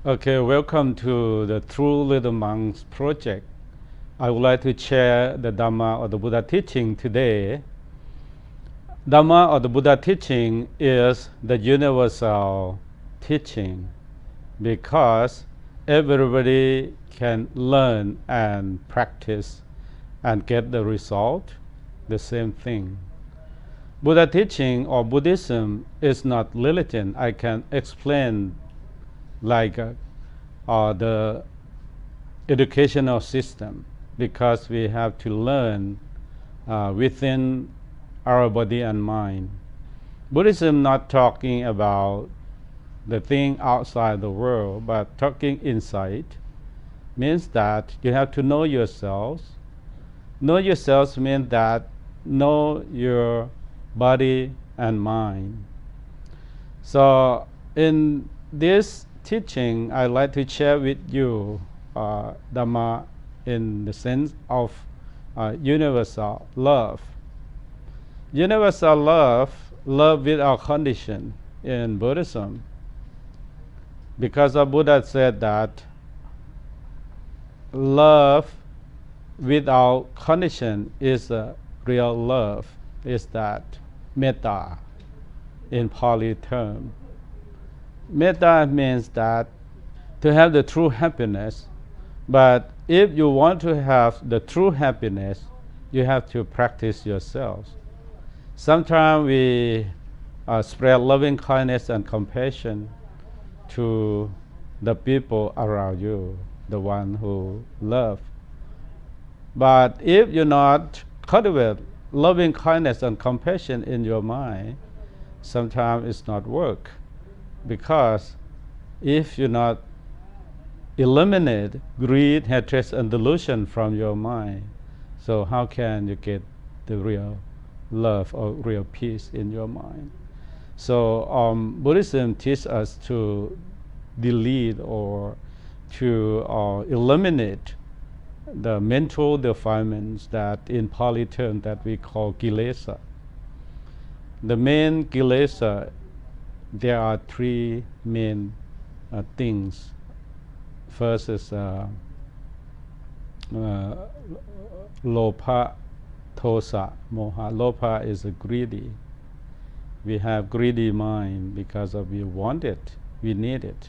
Okay, welcome to the True Little Monks project. I would like to share the Dhamma or the Buddha teaching today. Dhamma or the Buddha teaching is the universal teaching because everybody can learn and practice and get the result, the same thing. Buddha teaching or Buddhism is not religion. I can explain like the educational system because we have to learn within our body and mind. Buddhism not talking about the thing outside the world, but talking inside means that you have to know yourselves. Know yourselves means that know your body and mind. So in this teaching, I'd like to share with you Dhamma in the sense of universal love. Universal love, love without condition in Buddhism. Because the Buddha said that love without condition is a real love, is that metta in Pali term. Metta means that to have the true happiness, but if you want to have the true happiness, you have to practice yourselves. Sometimes we spread loving kindness and compassion to the people around you, the one who love. But if you not cultivate loving kindness and compassion in your mind, sometimes it's not work. Because if you not eliminate greed, hatred, and delusion from your mind, so how can you get the real love or real peace in your mind? So Buddhism teaches us to delete or to eliminate the mental defilements that in Pali term that we call kilesa. The main kilesa, there are three main things. First is lopa, tosa, moha. Lopa is greedy. We have greedy mind because of we want it, we need it,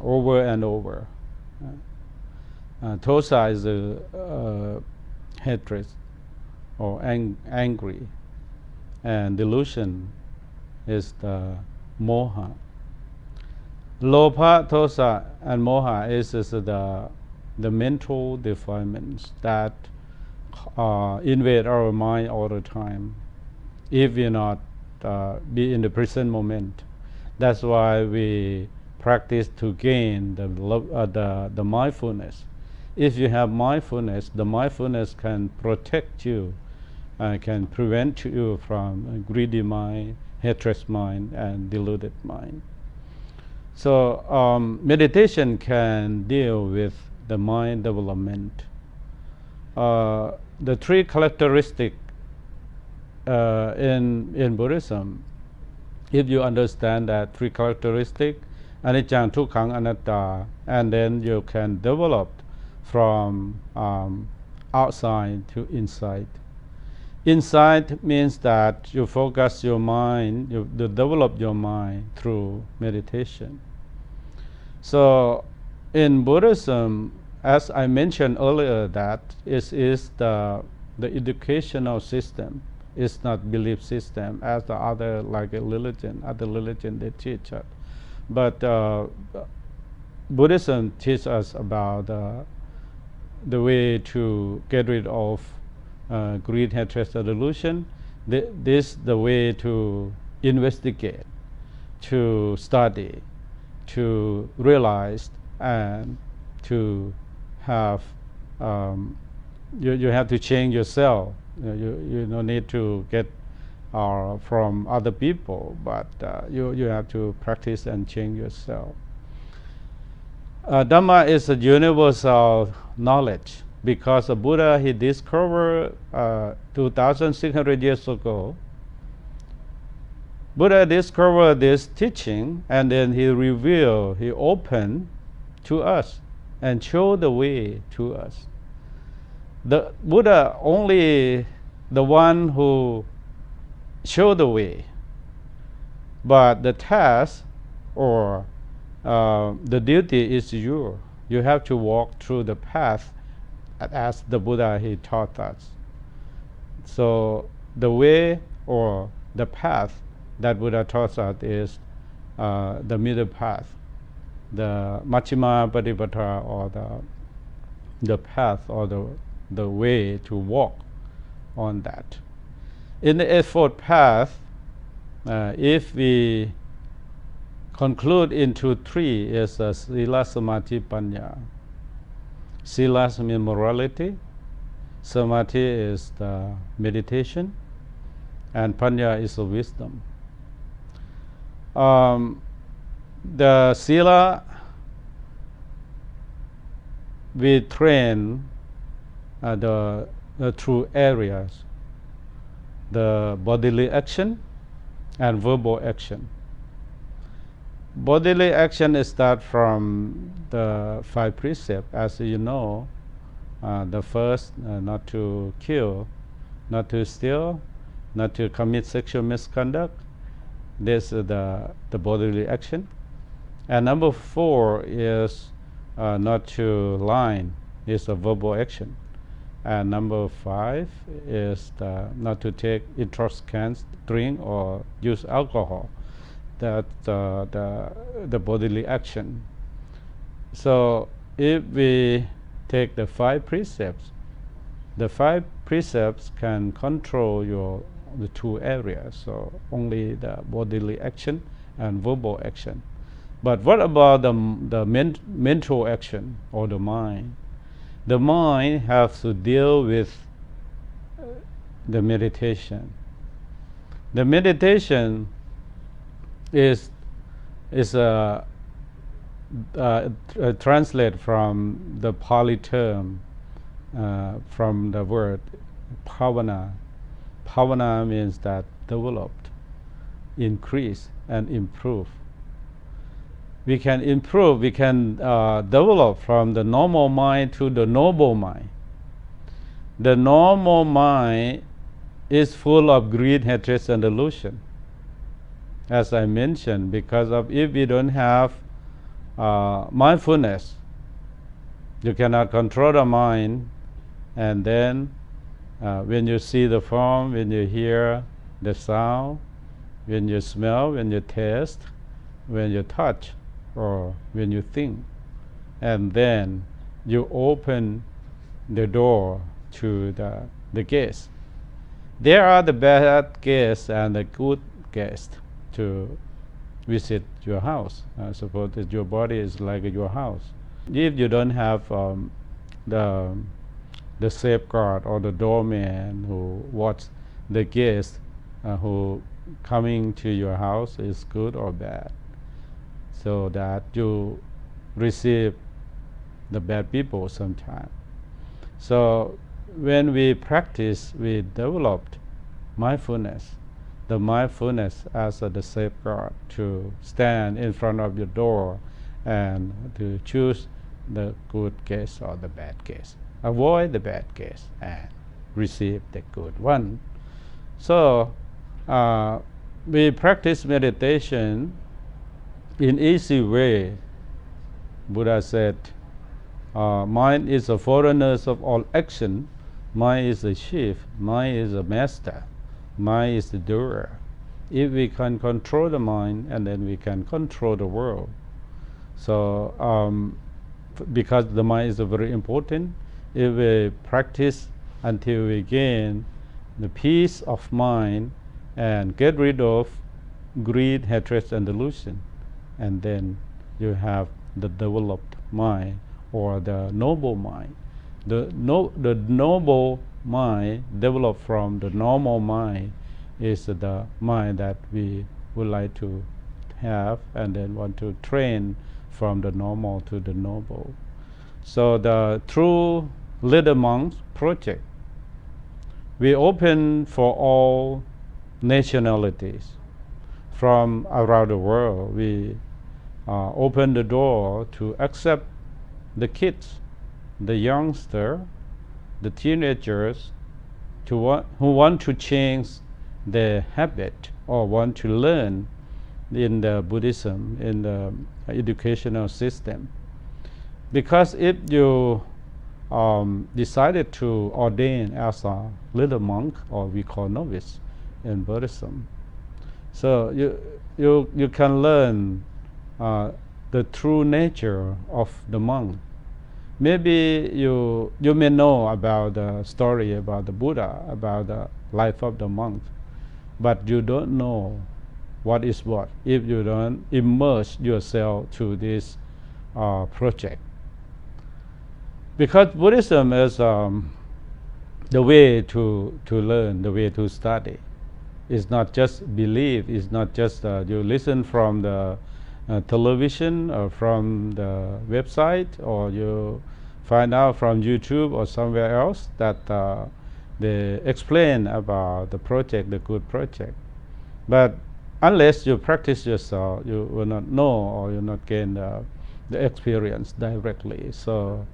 over and over. Tosa is hatred or angry, and delusion is the moha. Lopa, tosa, and moha is the mental defilements that invade our mind all the time if we not be in the present moment. That's why we practice to gain the mindfulness. If you have mindfulness, the mindfulness can protect you, can prevent you from greedy mind, hatred mind, and deluded mind. So meditation can deal with the mind development. The three characteristics in Buddhism, if you understand that three characteristics, anicca, dukkha, anatta, and then you can develop from outside to inside. Inside means that you focus your mind, you develop your mind through meditation. So in Buddhism, as I mentioned earlier, that it is the educational system. It's not belief system as the other like a religion. Other religion they teach us, but Buddhism teaches us about the way to get rid of greed, hatred, and delusion. This the way to investigate, to study, to realize, and to have you have to change yourself. You don't need to get from other people, but you have to practice and change yourself. Dhamma is a universal knowledge because the Buddha he discovered 2,600 years ago Buddha discovered this teaching, and then he revealed, he opened to us and showed the way to us. The Buddha only the one who showed the way, but the task or the duty is yours. You have to walk through the path as the Buddha he taught us. So the way or the path that Buddha taught us is the middle path, the Majjhima Patipata, or the path or the way to walk on that. In the Eightfold Path, if we conclude into three, is Sila, Samadhi, Panya. Sila means morality, Samadhi is the meditation, and Panya is the wisdom. The Sila, we train the true areas, the bodily action and verbal action. Bodily action is start from the 5 precepts, as you know. The first, not to kill, not to steal, not to commit sexual misconduct. This is the bodily action. And number 4 is not to lie. It's a verbal action. And number 5 is not to take intoxicants, drink or use alcohol. That's the bodily action. So if we take the 5 precepts, the 5 precepts can control the 2 areas. So only the bodily action and verbal action. But what about the mental action or the mind? The mind has to deal with the meditation. The meditation is translated from the Pali term, from the word bhavana. Bhavana means that developed, increase, and improve. We can improve, we can develop from the normal mind to the noble mind. The normal mind is full of greed, hatred, and delusion. As I mentioned, because of if we don't have mindfulness, you cannot control the mind, and then when you see the form, when you hear the sound, when you smell, when you taste, when you touch, or when you think, and then you open the door to the guest. There are the bad guests and the good guests to visit your house. Suppose that your body is like your house. If you don't have the safeguard or the doorman who watch the guests who coming to your house is good or bad, so that you receive the bad people sometimes. So when we practice, we developed mindfulness. The mindfulness as the safeguard to stand in front of your door and to choose the good case or the bad case. Avoid the bad case and receive the good one. So we practice meditation in easy way. Buddha said, mind is a foreigner of all action. Mind is a chief. Mind is a master. Mind is the doer. If we can control the mind, and then we can control the world. So because the mind is very important, if we practice until we gain the peace of mind and get rid of greed, hatred, and delusion, and then you have the developed mind or the noble mind. The noble mind developed from the normal mind is the mind that we would like to have and then want to train from the normal to the noble. So the True Leader Monks project, we open for all nationalities. from around the world. We open the door to accept the kids, the youngster, the teenagers, who want to change their habit or want to learn in the Buddhism, in the educational system. Because if you decided to ordain as a little monk, or we call novice in Buddhism, so you can learn the true nature of the monk. Maybe you may know about the story about the Buddha, about the life of the monk, but you don't know what is what if you don't immerse yourself to this project. Because Buddhism is the way to learn, the way to study. It's not just belief, it's not just you listen from the television or from the website, or you find out from YouTube or somewhere else that they explain about the project, the good project. But unless you practice yourself, you will not know, or you will not gain the experience directly. So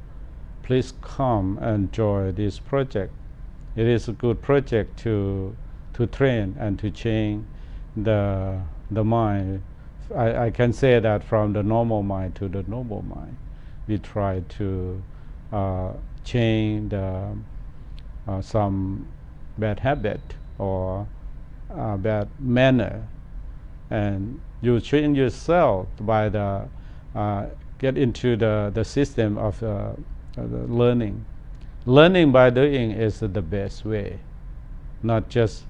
please come and join this project. It is a good project to train and to change the mind. I can say that from the normal mind to the noble mind. We try to change some bad habit or bad manner, and you train yourself by the get into the system of learning. Learning by doing is the best way, not just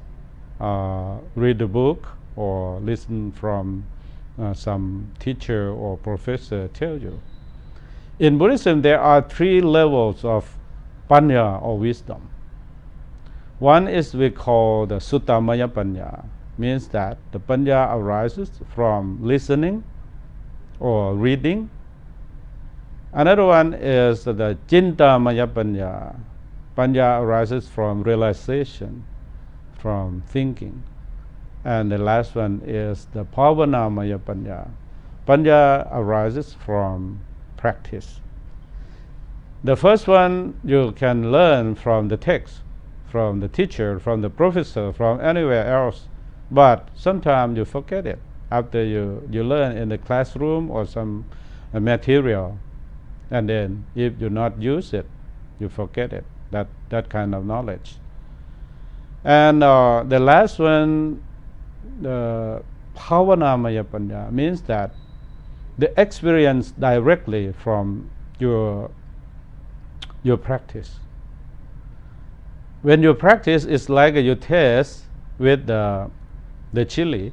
read the book or listen from some teacher or professor tell you. In Buddhism, there are 3 levels of panya or wisdom. One is we call the Suttamaya panya, means that the panya arises from listening or reading. Another one is the Chintamaya panya. Panya arises from realization, from thinking. And the last one is the Bhavanamaya panya. Panya arises from practice. The first one you can learn from the text, from the teacher, from the professor, from anywhere else, but sometimes you forget it after you learn in the classroom or some material, and then if you not use it, you forget it, that kind of knowledge. And the last one, the Bhavanamaya panya, means that the experience directly from your practice. When you practice, it's like you taste with the chili.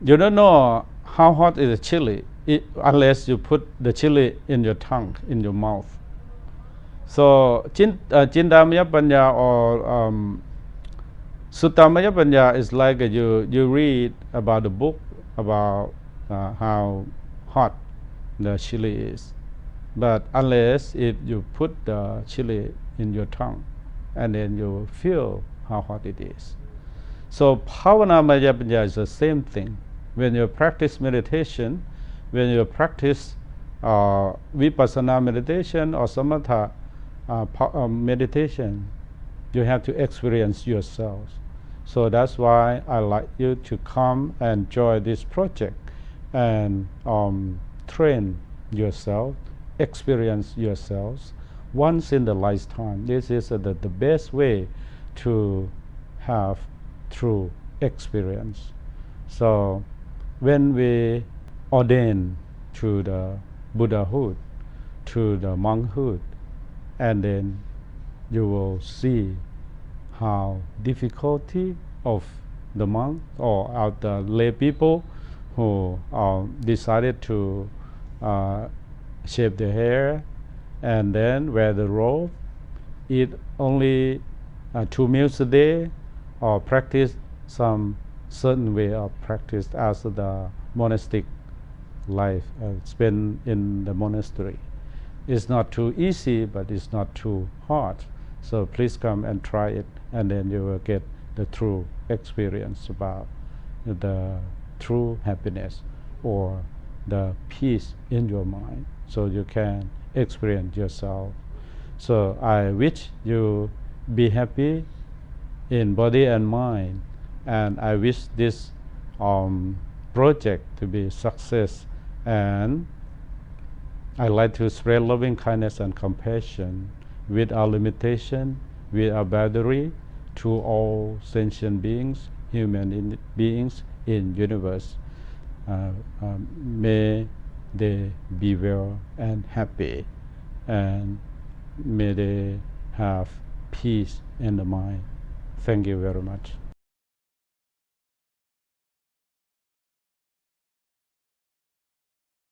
You don't know how hot is the chili unless you put the chili in your tongue, in your mouth. So Chintamaya panya or Suttamaya panya is like you read about the book about how hot the chili is. But unless if you put the chili in your tongue, and then you feel how hot it is. So Bhavanamaya panya is the same thing. When you practice meditation, when you practice vipassana meditation or samatha meditation, you have to experience yourselves. So that's why I like you to come and join this project and train yourself, experience yourselves once in the lifetime. This is the best way to have true experience. So when we ordain to the Buddhahood, to the monkhood, and then you will see how difficulty of the monk or of the lay people who decided to shave their hair and then wear the robe, eat only 2 meals a day, or practice some certain way of practice as the monastic life spent in the monastery. It's not too easy, but it's not too hard. So please come and try it, and then you will get the true experience about the true happiness or the peace in your mind, so you can experience yourself. So I wish you be happy in body and mind, and I wish this project to be success, and I like to spread loving kindness and compassion without limitation, without boundary, to all sentient beings, human beings in universe. May they be well and happy, and may they have peace in the mind. Thank you very much.